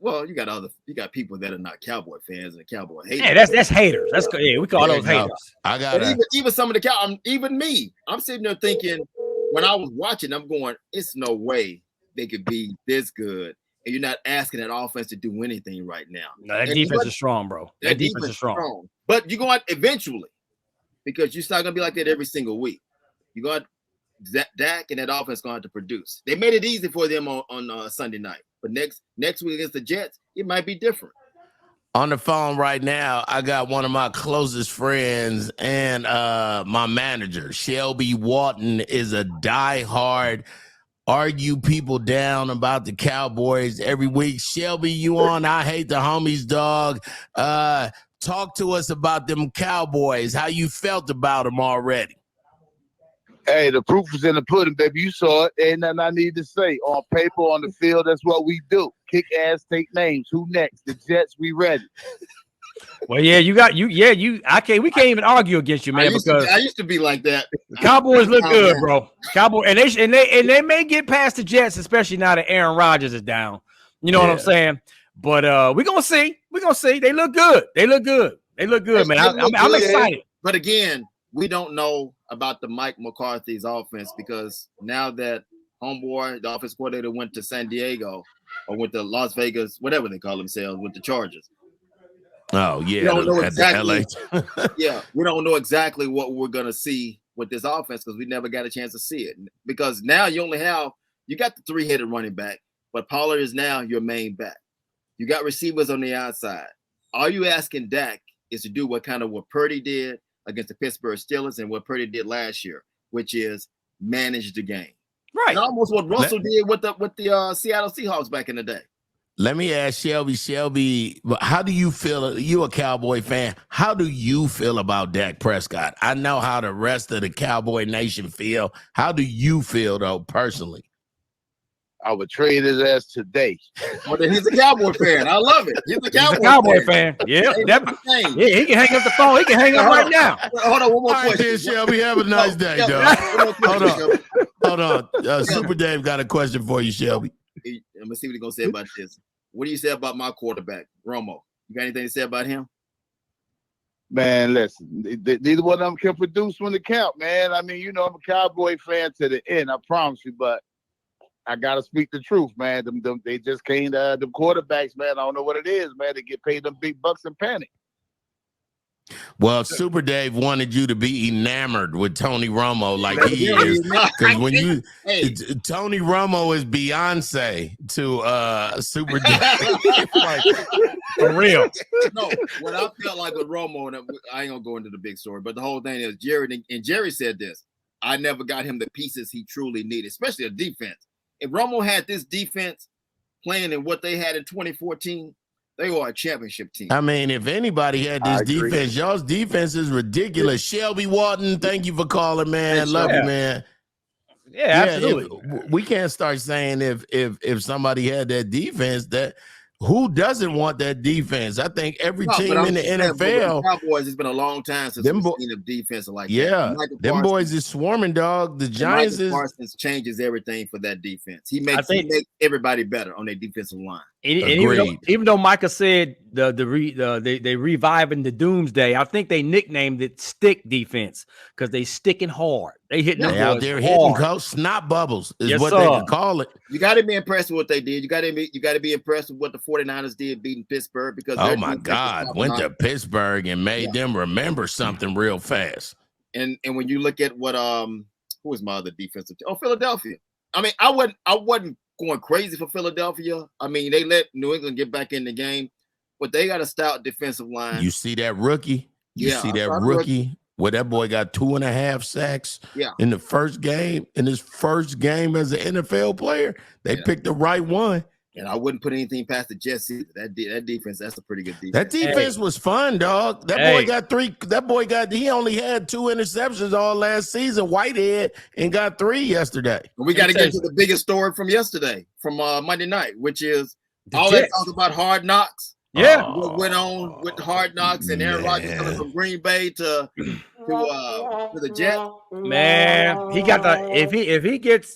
you got people that are not Cowboy fans and Cowboy haters. Yeah, that's haters. That's we call those haters. I got even some of the even me, I'm sitting there thinking when I was watching, I'm going, it's no way they could be this good, and you're not asking that offense to do anything right now. No, that defense is strong, bro. That defense is strong. But you're going eventually, because you're not gonna be like that every single week. You're going Dak and that offense going to have to produce. They made it easy for them on Sunday night. But next week against the Jets, it might be different. On the phone right now, I got one of my closest friends and my manager. Shelby Walton is a diehard argue people down about the Cowboys every week. Shelby, you on I Hate the Homies, dog. Talk to us about them Cowboys, how you felt about them already. Hey, the proof is in the pudding, baby. You saw it. Ain't nothing I need to say. On paper, on the field, that's what we do. Kick ass, take names. Who next? The Jets, we ready. Well, yeah, we can't even argue against you, man, I used to be like that. The Cowboys look good, bro. Cowboys, and they may get past the Jets, especially now that Aaron Rodgers is down. You know what I'm saying? But we're gonna see. We're gonna see. They look good. They look good, man. I'm excited. But again, we don't know about the Mike McCarthy's offense, because now that homeboy, the offense coordinator, went to San Diego or went to Las Vegas, whatever they call themselves, with the Chargers. Oh, yeah. We don't know exactly. LA. Yeah, we don't know exactly what we're gonna see with this offense, because we never got a chance to see it. Because now you got the three-headed running back, but Pollard is now your main back. You got receivers on the outside. All you asking Dak is to do what Purdy did against the Pittsburgh Steelers and what Purdy did last year, which is manage the game. Right. And almost what Russell did with the Seattle Seahawks back in the day. Let me ask Shelby, how do you feel? You a Cowboy fan. How do you feel about Dak Prescott? I know how the rest of the Cowboy Nation feel. How do you feel, though, personally? I would trade his ass today. Well, then he's a Cowboy fan. I love it. He's a Cowboy fan. Yeah. He can hang up the phone. He can hang up right now. Hold on, one more question. Right, Shelby, have a nice day, dog. Hold on. Super Dave got a question for you, Shelby. I'm gonna see what he's gonna say about this. What do you say about my quarterback, Romo? You got anything to say about him? Man, listen, neither one of them can produce when they count, man. I mean, I'm a Cowboy fan to the end, I promise you, but I gotta speak the truth, man. They just can't. Them quarterbacks, man. I don't know what it is, man. They get paid them big bucks and panic. Well, Super Dave wanted you to be enamored with Tony Romo like he is, because when Tony Romo is Beyonce to Super Dave, like, for real. No, what I felt like with Romo, and I ain't gonna go into the big story, but the whole thing is Jerry said this. I never got him the pieces he truly needed, especially a defense. If Romo had this defense playing in what they had in 2014, they were a championship team. I mean, if anybody had this defense, y'all's defense is ridiculous. Shelby Walton, thank you for calling, man. Love you, man. Yeah, absolutely. We can't start saying if somebody had that defense, that who doesn't want that defense? I think every team in the NFL. Cowboys, it's been a long time since we've seen a defense like that. Yeah, them boys is swarming, dog. The Giants Parsons changes everything for that defense. He makes everybody better on their defensive line. And even though Micah said they reviving the Doomsday, I think they nicknamed it Stick Defense because they sticking hard. They hitting out there hitting snot bubbles is what they can call it. You got to be impressed with what they did. You got to be impressed with what the 49ers did beating Pittsburgh, because oh my God, went to Pittsburgh and made them remember something real fast. And when you look at what who was my other defensive team? Oh, Philadelphia. I mean, I wasn't going crazy for Philadelphia. I mean, they let New England get back in the game, but they got a stout defensive line. You see that rookie? Rookie where that boy got 2.5 sacks in the first game, in his first game as an NFL player. They picked the right one. And I wouldn't put anything past the Jets either. That defense, that's a pretty good defense. That defense was fun, dog. He only had 2 interceptions all last season, Whitehead, and got 3 yesterday. We got to get to the biggest story from yesterday, from Monday night, which is all that talk about Hard Knocks. Yeah. What went on with Hard Knocks and Aaron Rodgers coming from Green Bay to to the Jets. Man, he got the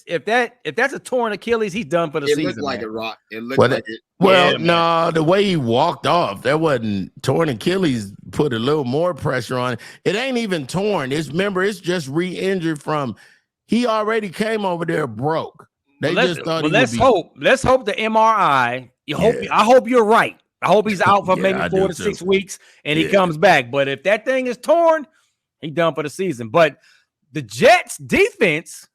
if that's a torn Achilles, he's done for the It season. looked like man. it, Rock. It looked Well, like it. Well, Yeah, no, the way he walked off, that wasn't torn Achilles. Put a little more pressure on it. It ain't even torn. It's just re-injured from. He already came over there broke. They Well, just thought. let's hope. Let's hope the MRI. I hope you're right. I hope he's out for maybe 4 to 6 weeks and he comes back. But if that thing is torn, he's done for the season. But the Jets defense,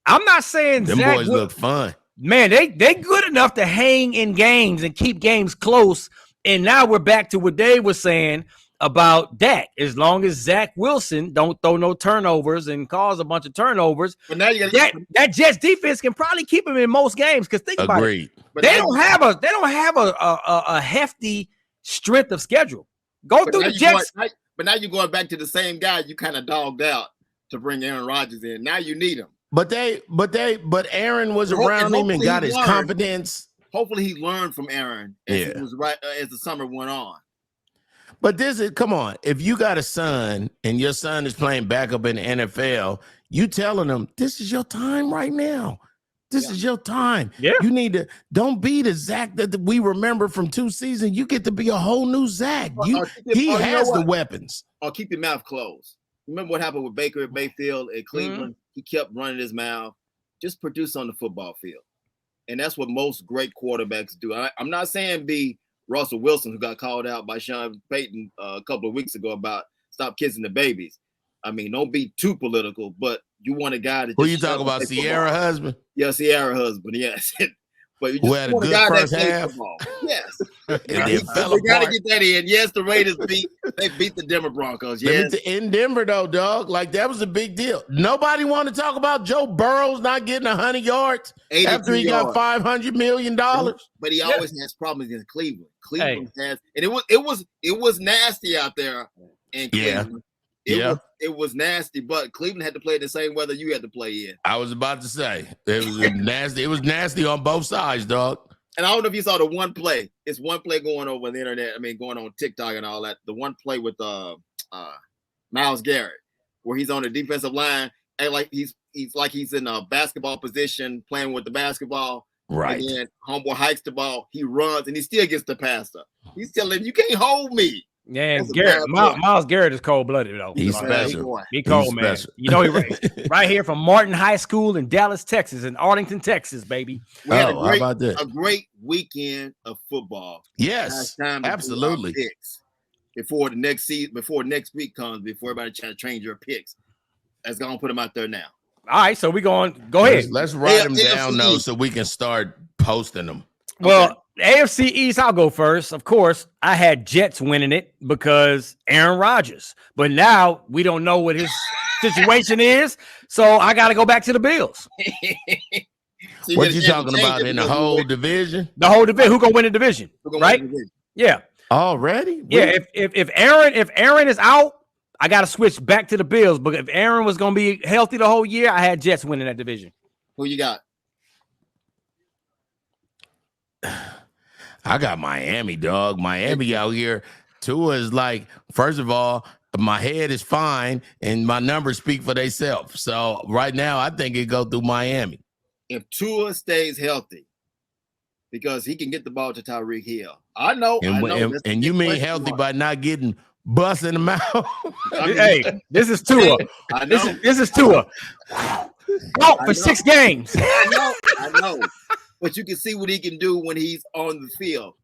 I'm not saying them Zach boys look fun. Man, they good enough to hang in games and keep games close. And now we're back to what Dave was saying about Dak. As long as Zach Wilson don't throw no turnovers and cause a bunch of turnovers, But now you got that Jets defense can probably keep him in most games. Because think about it, they don't have a hefty strength of schedule. Go through the Jets. But now you're going back to the same guy you kind of dogged out to bring Aaron Rodgers in. Now you need him. But Aaron was around him and got his confidence. Hopefully he learned from Aaron as he was as the summer went on. But come on, if you got a son and your son is playing backup in the NFL, you telling him this is your time right now. This is your time. Yeah. You need to don't be the Zach that we remember from 2 seasons. You get to be a whole new Zach. He has the weapons. Or keep your mouth closed. Remember what happened with Baker Mayfield at Cleveland? He kept running his mouth. Just produce on the football field. And that's what most great quarterbacks do. I'm not saying be Russell Wilson, who got called out by Sean Payton a couple of weeks ago about stop kissing the babies. I mean, don't be too political, but you want a guy that. Who you talking about, Sierra husband? Yeah, Sierra husband, yes. But you who just had a want good guy first that plays half. football. Yes. And fell we got to apart. get that in. Yes, the Raiders beat the Denver Broncos. Yes. In Denver, though, dog, like that was a big deal. Nobody want to talk about Joe Burrows not getting 100 yards after he got $500 million. But he always has problems in Cleveland. Cleveland has, and it was nasty out there in Cleveland. It was nasty, but Cleveland had to play the same weather you had to play in. I was about to say it was nasty. It was nasty on both sides, dog. And I don't know if you saw the one play. It's one play going over the internet. I mean, going on TikTok and all that. The one play with Myles Garrett, where he's on the defensive line and like he's in a basketball position playing with the basketball. Right. And then homeboy hikes the ball. He runs and he still gets the passer. He's telling him, "You can't hold me." Yeah, Myles Garrett is cold-blooded though. He's special. He cold, man. Special. You know, right here from Martin High School in Dallas, Texas, in Arlington, Texas, baby. We had how about that? A great weekend of football. Yes, absolutely. Picks before the next season, before next week comes, before everybody try to change your picks. Let's go and put them out there now. All right, so go ahead. Let's write them down though, so we can start posting them. Well, AFC East, I'll go first. Of course, I had Jets winning it because Aaron Rodgers. But now we don't know what his situation is, so I got to go back to the Bills. So what you talking about in the whole division? The whole division. Who gonna win the division? Right? Yeah. Already? Yeah. If Aaron is out, I got to switch back to the Bills. But if Aaron was gonna be healthy the whole year, I had Jets winning that division. Who you got? I got Miami, dog. Miami out here. Tua is like, first of all, my head is fine and my numbers speak for themselves. So right now, I think it go through Miami. If Tua stays healthy, because he can get the ball to Tyreek Hill. I know. And you mean healthy by not getting bust in the mouth? Hey, this is Tua. I know. This is Tua. Out for 6 games. I know. But you can see what he can do when he's on the field.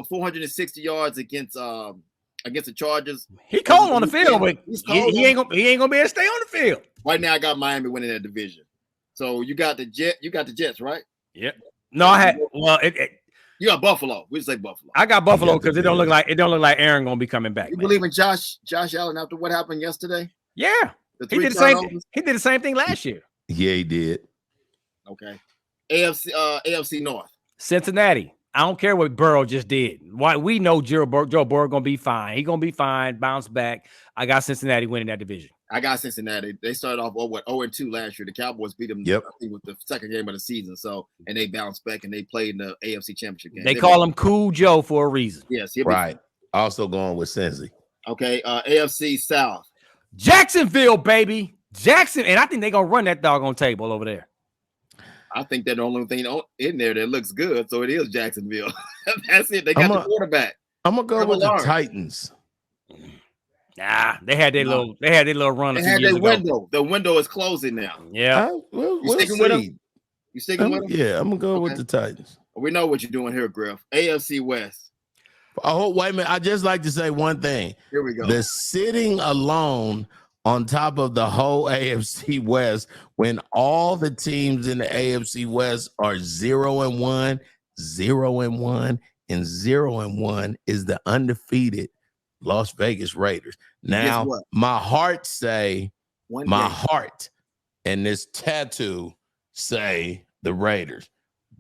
460 yards against the Chargers. He cold on the field, but he ain't gonna be able to stay on the field. Right now, I got Miami winning that division. So you got the Jets, right? Yep. No, I had. Well, you got Buffalo. We say Buffalo. I got Buffalo because it don't look like Aaron gonna be coming back. You believe in Josh Allen after what happened yesterday? Yeah, he did the same. He did the same thing last year. Yeah, he did. Okay. AFC North. Cincinnati. I don't care what Burrow just did. Why we know Joe Burrow gonna be fine. He gonna be fine. Bounce back. I got Cincinnati winning that division. I got Cincinnati. They started off 0-2 last year. The Cowboys beat them. Yep. I think with the second game of the season. So and they bounced back and they played in the AFC Championship game. They call him Cool Joe for a reason. Yes. Right. Also going with Cincy. Okay. AFC South. Jacksonville, baby. Jackson, and I think they're gonna run that doggone table over there. I think that the only thing in there that looks good, so it is Jacksonville. That's it. They got the quarterback. I'm gonna go with the Titans. Nah, they had their little run. They had their window. The window is closing now. Yeah. We'll sticking see. with them? You sticking with them? Yeah, I'm gonna go with the Titans. We know what you're doing here, Griff. AFC West. Oh, wait a minute. I just like to say one thing. Here we go. The sitting alone on top of the whole AFC West, when all the teams in the AFC West are 0-1, 0-1, and 0-1, is the undefeated Las Vegas Raiders. Now, my heart heart and this tattoo say the Raiders,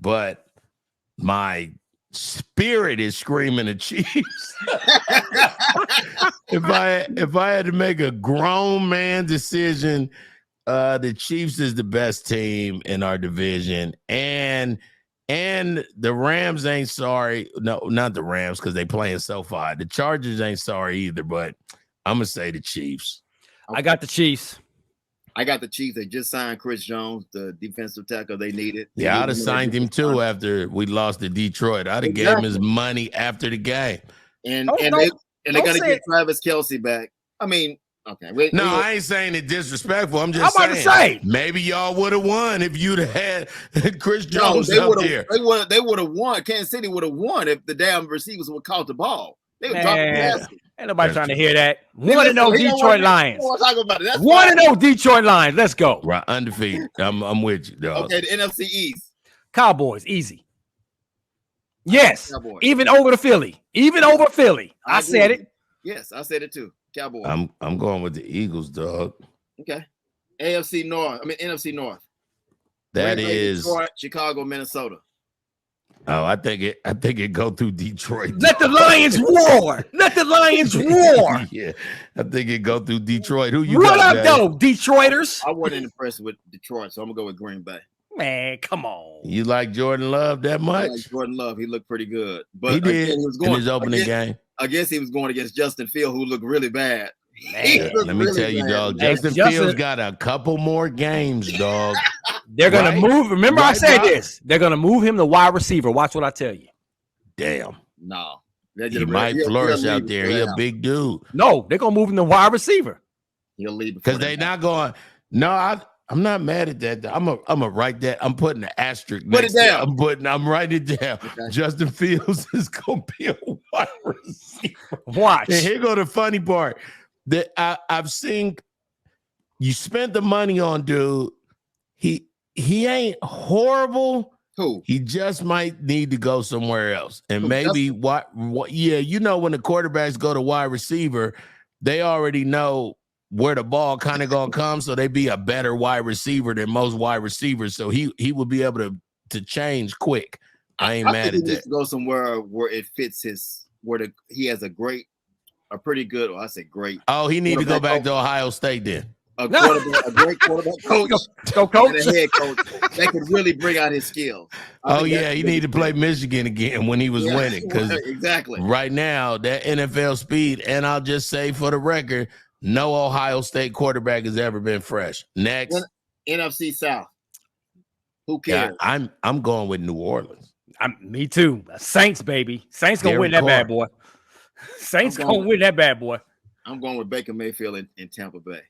but my spirit is screaming the Chiefs. If I had to make a grown man decision, the Chiefs is the best team in our division, and the Rams ain't sorry. No, not the Rams, because they playing so far. The Chargers ain't sorry either, but I'm gonna say the Chiefs. I got the Chiefs. I got the Chiefs. They just signed Chris Jones, the defensive tackle they needed. Yeah, I'd have signed him too after we lost to Detroit. I'd have gave him his money after the game. And they're gonna get Travis Kelce back. I mean, okay. I ain't saying it disrespectful. I'm just saying maybe y'all would have won if you'd have had Chris Jones out there. They would have won. Kansas City would have won if the damn receivers would caught the ball. They would drop the basket. Ain't nobody trying to hear that. 1-0 Detroit Lions. 1-0 1-0 Detroit Lions. Let's go. Right, undefeated. I'm with you, dog. Okay, the NFC East. Cowboys, easy. Yes, Cowboys. Even over Philly. I said it. Yes, I said it too. Cowboys. I'm going with the Eagles, dog. Okay. NFC North. NFC North. That is Detroit, Chicago, Minnesota. Oh, I think it go through Detroit. Let the Lions roar. Let the Lions roar. Yeah, I think it go through Detroit. Who you Run got, up though, Detroiters. I wasn't impressed with Detroit, so I'm gonna go with Green Bay. Man, come on. You like Jordan Love that much? I like Jordan Love. He looked pretty good, but he did he was going in his opening game. I guess he was going against Justin Fields, who looked really bad. Let me tell you, dog. Justin Fields got a couple more games, dog. They're gonna move. Remember, I said this. They're gonna move him to wide receiver. Watch what I tell you. Damn. No, he might flourish out there. He a big dude. No, they're gonna move him to wide receiver. He'll leave because they're not going. No, I'm not mad at that. I'm a write that. I'm putting an asterisk. Put it down. I'm writing it down. Okay. Justin Fields is gonna be a wide receiver. Watch. And here go the funny part. That I've seen. You spent the money on, dude. He ain't horrible. Who? He just might need to go somewhere else. And maybe what yeah, you know, when the quarterbacks go to wide receiver, they already know where the ball kind of gonna come, so they be a better wide receiver than most wide receivers. So he would be able to change quick. I ain't mad at that. To go somewhere where it fits he has a pretty good. I say great. Oh, he need to go back to Ohio State then. A great quarterback coach, coach, and a head coach that could really bring out his skills. He need to play Michigan again when he was winning. Because exactly right now, that NFL speed, and I'll just say for the record, no Ohio State quarterback has ever been fresh. Next, NFC South. Who cares? Yeah, I'm going with New Orleans. Me too. Saints, baby. Saints gonna win that bad boy. Saints gonna win that bad boy. I'm going with Baker Mayfield in Tampa Bay.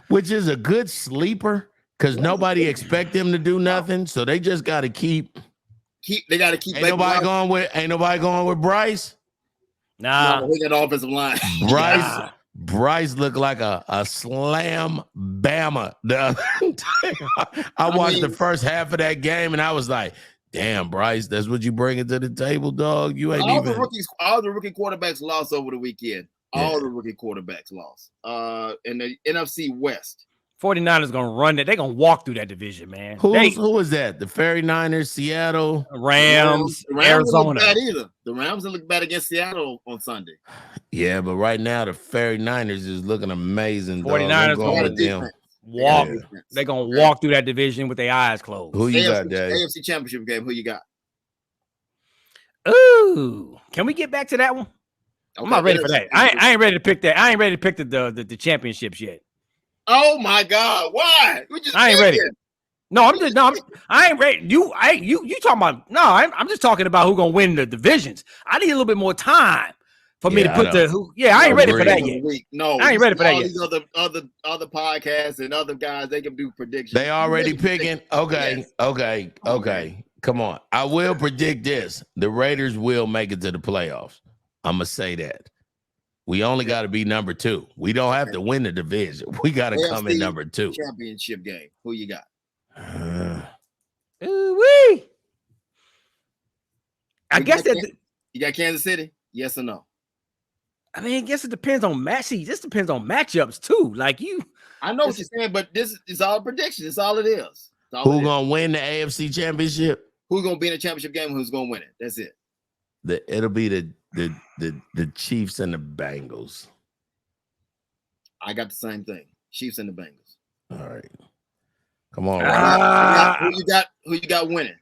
Which is a good sleeper because nobody expect them to do nothing, so they just got to keep. They got to keep. Ain't nobody going with Bryce. Nah, we got offensive line. Bryce looked like a slam bama. I watched the first half of that game and I was like, "Damn, Bryce, that's what you bringing to the table, dog. You ain't even." All the rookie quarterbacks lost over the weekend. All the rookie quarterbacks lost. In the NFC West. 49ers going to run that. They're going to walk through that division, man. Who is that? The 49ers, Seattle? Rams, Arizona. Didn't look bad either. The Rams didn't look bad against Seattle on Sunday. Yeah, but right now the 49ers is looking amazing. 49ers going with them. Walk. Yeah. They're going to walk through that division with their eyes closed. Who you got, Dave? AFC Championship game. Who you got? Ooh. Can we get back to that one? I'm not ready for that. I ain't ready to pick that. I ain't ready to pick the championships yet. Oh my God! Why? I ain't ready. No, I ain't ready. You talking about? No, I'm just talking about who gonna win the divisions. I need a little bit more time for me to put I ain't ready for that yet. No, I ain't ready for that yet. These other podcasts and other guys, they can do predictions. They already picking. Okay, yes. Okay. Come on. I will predict this: the Raiders will make it to the playoffs. I'm gonna say that. We only got to be number 2. We don't have to win the division. We got to come in number 2. Championship game. Who you got? Ooh-wee. I guess that you got Kansas City. Yes or no? I mean, I guess it depends on this depends on matchups too. Like I know what you're saying, but this is all prediction. It's all it is. Who's gonna win the AFC Championship? Who's gonna be in the championship game? Who's gonna win it? That's it. It'll be the Chiefs and the Bengals. I got the same thing. Chiefs and the Bengals. All right. Come on, who you got winning?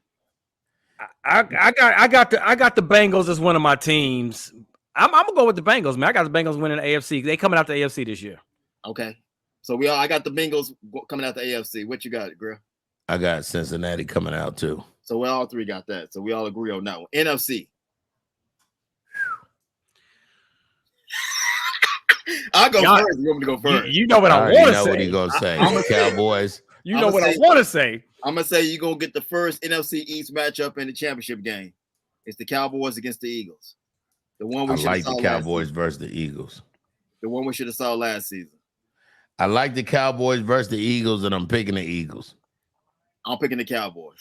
I got the Bengals as one of my teams. I'm gonna go with the Bengals, man. I got the Bengals winning the AFC. They coming out the AFC this year. Okay. So I got the Bengals coming out the AFC. What you got, Grill? I got Cincinnati coming out too. So we all three got that. So we all agree on that one. NFC. I'll go first. You want me to go first? You know what I want to say. What he gonna say? Cowboys. You know what I want to say. I'm gonna say you're gonna get the first NFC East matchup in the championship game. It's the Cowboys against the Eagles. The one we I like the Cowboys versus the Eagles. The one we should have saw last season. I like the Cowboys versus the Eagles, and I'm picking the Eagles. I'm picking the Cowboys.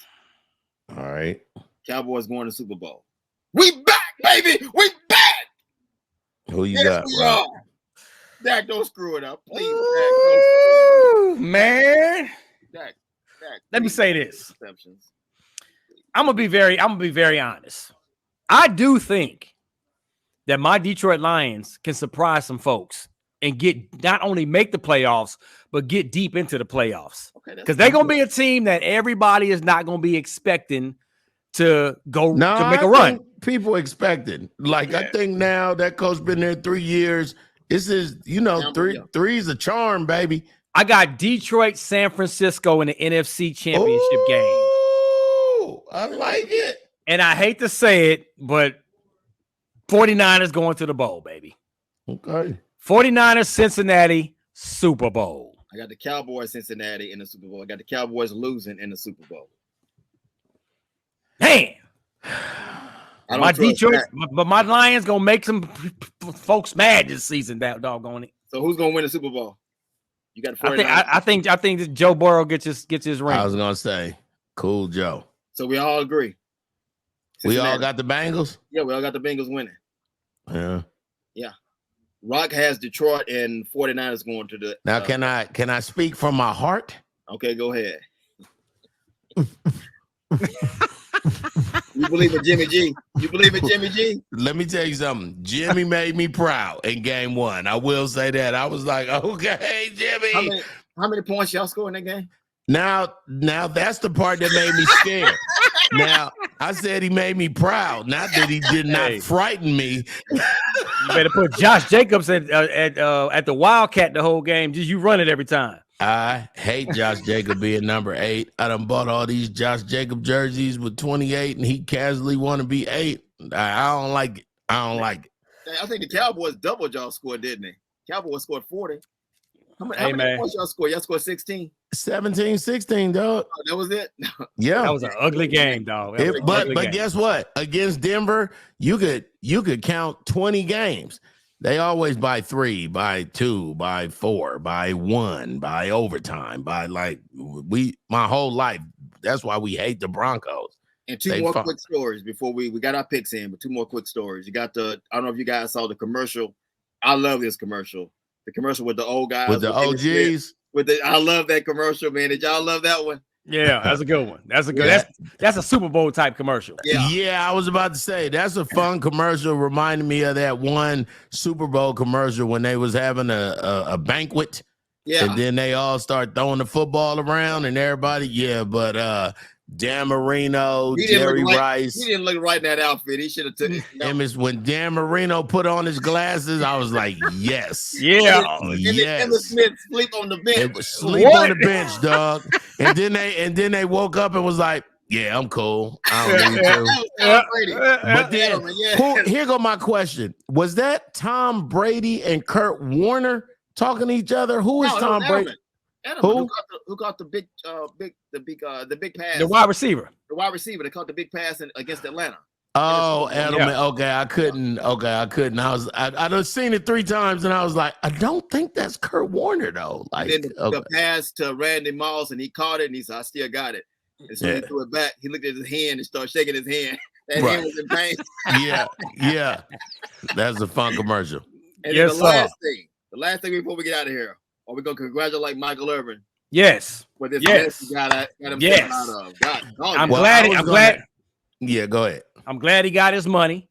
All right. Cowboys going to Super Bowl. We back, baby. We back. Who you got, bro? Dak, don't screw it up, please. Ooh, man. Dak, let me say this. I'm gonna be very honest. I do think that my Detroit Lions can surprise some folks and get not only make the playoffs, but get deep into the playoffs. Because they're gonna be a team that everybody is not gonna be expecting to go to make a run. People expected. I think now that coach been there 3 years. This is, three is a charm, baby. I got Detroit, San Francisco in the NFC Championship game. I like it. And I hate to say it, but 49ers going to the bowl, baby. Okay. 49ers, Cincinnati, Super Bowl. I got the Cowboys, Cincinnati in the Super Bowl. I got the Cowboys losing in the Super Bowl. Man. My Detroit, but my Lions gonna make some folks mad this season. That doggone it. So who's gonna win the Super Bowl? You got 49ers. I think that Joe Burrow gets his ring. I was gonna say, cool Joe. So we all agree. We all got the Bengals. Yeah, we all got the Bengals winning. Yeah. Rock has Detroit and 49ers going to the. Now, can I speak from my heart? Okay, go ahead. You believe in Jimmy G? You believe in Jimmy G? Let me tell you something. Jimmy made me proud in game 1. I will say that. I was like, okay, Jimmy. How many points y'all score in that game? Now that's the part that made me scared. Now, I said he made me proud, not that he did not frighten me. You better put Josh Jacobs at the Wildcat the whole game. Just you run it every time. I hate Josh Jacob being number 8. I done bought all these Josh Jacob jerseys with 28, and he casually want to be 8. I don't like it. I think the Cowboys doubled y'all score, didn't they? Cowboys scored 40. How many points y'all scored? Y'all scored 16? 17-16, dog. Oh, that was it? Yeah. That was an ugly game, dog. But guess what? Against Denver, you could count 20 games. They always by 3, by 2, by 4, by 1, by overtime, by my whole life. That's why we hate the Broncos. And two more quick stories before we got our picks in, but 2 more quick stories. You got I don't know if you guys saw the commercial. I love this commercial. The commercial with the old guys. With the OGs. I love that commercial, man. Did y'all love that one? Yeah, that's a good one. That's a Super Bowl type commercial. Yeah, I was about to say that's a fun commercial. Reminded me of that one Super Bowl commercial when they was having a banquet. Yeah. And then they all start throwing the football around and everybody. Yeah, but Dan Marino, He didn't Jerry look right. Rice. He didn't look right in that outfit. He should have took it. When Dan Marino put on his glasses, I was like, yes. Yeah. Yes. Emmitt Smith sleep on the bench. It was sleep on the bench, dog. And then they woke up and was like, yeah, I'm cool. I don't need to. But then here go my question. Was that Tom Brady and Kurt Warner talking to each other? Who is Tom Brady? Edelman, who got the big pass? The wide receiver. The wide receiver. They caught the big pass against Atlanta. Oh, Edelman. Okay, I couldn't. I done seen it 3 times, and I was like, I don't think that's Kurt Warner though. Like the pass to Randy Moss, and he caught it, and he said, "I still got it." And so he threw it back. He looked at his hand and started shaking his hand. That hand was in pain. Yeah. That's a fun commercial. And then the last thing before we get out of here, are we gonna congratulate Michael Irvin? Yes. For this mess he got himself out of. I'm glad. Yeah, go ahead. I'm glad he got his money.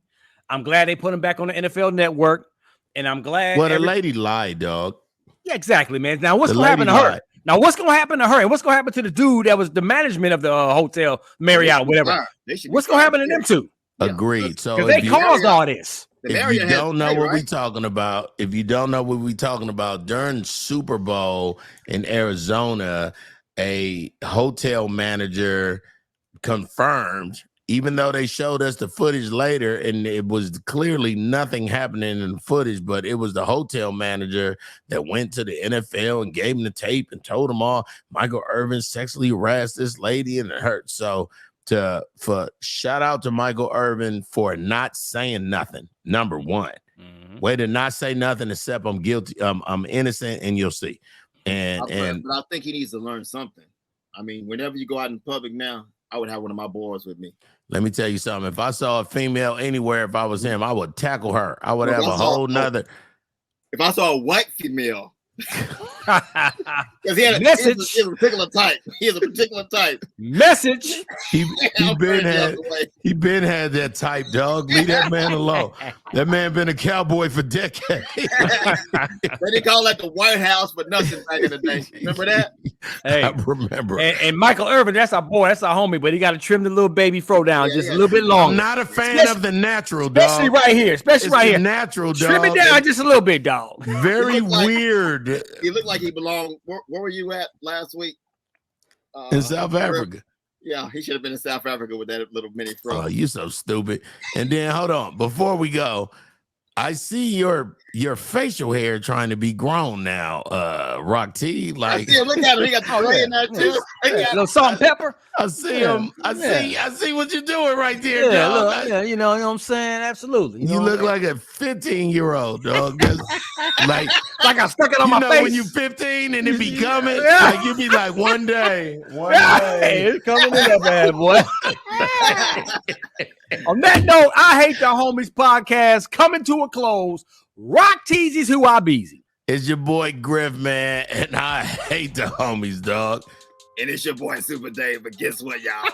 I'm glad they put him back on the NFL Network, and I'm glad. Well, the lady lied, dog. Yeah, exactly, man. Now, what's going to happen to her? Now, what's going to happen to her? And what's going to happen to the dude that was the management of the hotel, Marriott, whatever? What's going to happen to them two? Agreed. So they caused all this. If you don't know what we're talking about, during Super Bowl in Arizona, a hotel manager confirmed, even though they showed us the footage later and it was clearly nothing happening in the footage, but it was the hotel manager that went to the NFL and gave him the tape and told them all Michael Irvin sexually harassed this lady and it hurt. So shout out to Michael Irvin for not saying nothing. Number one, way to not say nothing except I'm guilty. I'm innocent, and you'll see. But I think he needs to learn something. I mean, whenever you go out in public now, I would have one of my boys with me. Let me tell you something. If I saw a female anywhere, if I was him, I would tackle her. I would have a whole nother. If I saw a white female, because he has a particular type. He has a particular type. Message. He been had that type, dog. Leave that man alone. That man been a cowboy for decades. They call that the White House, but nothing back in the day. Remember that? Hey, I remember. And Michael Irvin, that's our boy, that's our homie, but he got to trim the little baby fro down just a little bit longer. I'm not a fan of the natural, dog. Especially right here. Especially right here. Natural, dog. Trim it down just a little bit, dog. Very weird. He looked like he belonged. Where were you at last week? In South Africa. Yeah, he should have been in South Africa with that little mini fro. Oh, you so stupid. And then hold on, before we go, I see your facial hair trying to be grown now, Rock T. Like, look at him. He got the gray in there too. A little salt and pepper. I see him. I see what you're doing right there, dog. Look, you know what I'm saying? Absolutely. You look like a 15-year-old, dog. like I stuck it on my face. When you 15 and it be coming, like you be like one day. Hey, it's coming in that bad boy. On that note, I Hate the Homies podcast coming to a close. Rock Teezy's who I beezy. It's your boy Griff, man, and I hate the homies, dog. And it's your boy Super Dave, but guess what, y'all?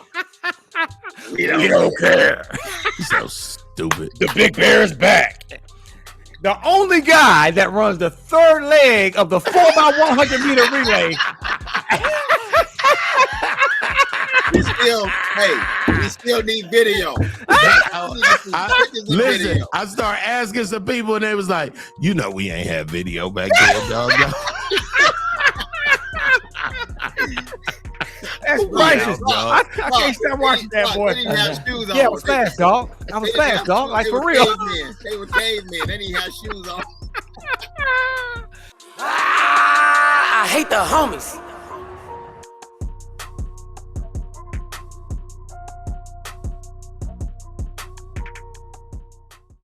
We don't care. So stupid. The Big Bear is back. The only guy that runs the third leg of the 4x100 meter relay. We still need video. Listen, I start asking some people, and they was like, "You know, we ain't have video back then, dog." That's priceless. I can't stop watching that boy. Yeah, I was fast, dog. Like for real. They were cavemen. They didn't have shoes on. I hate the homies.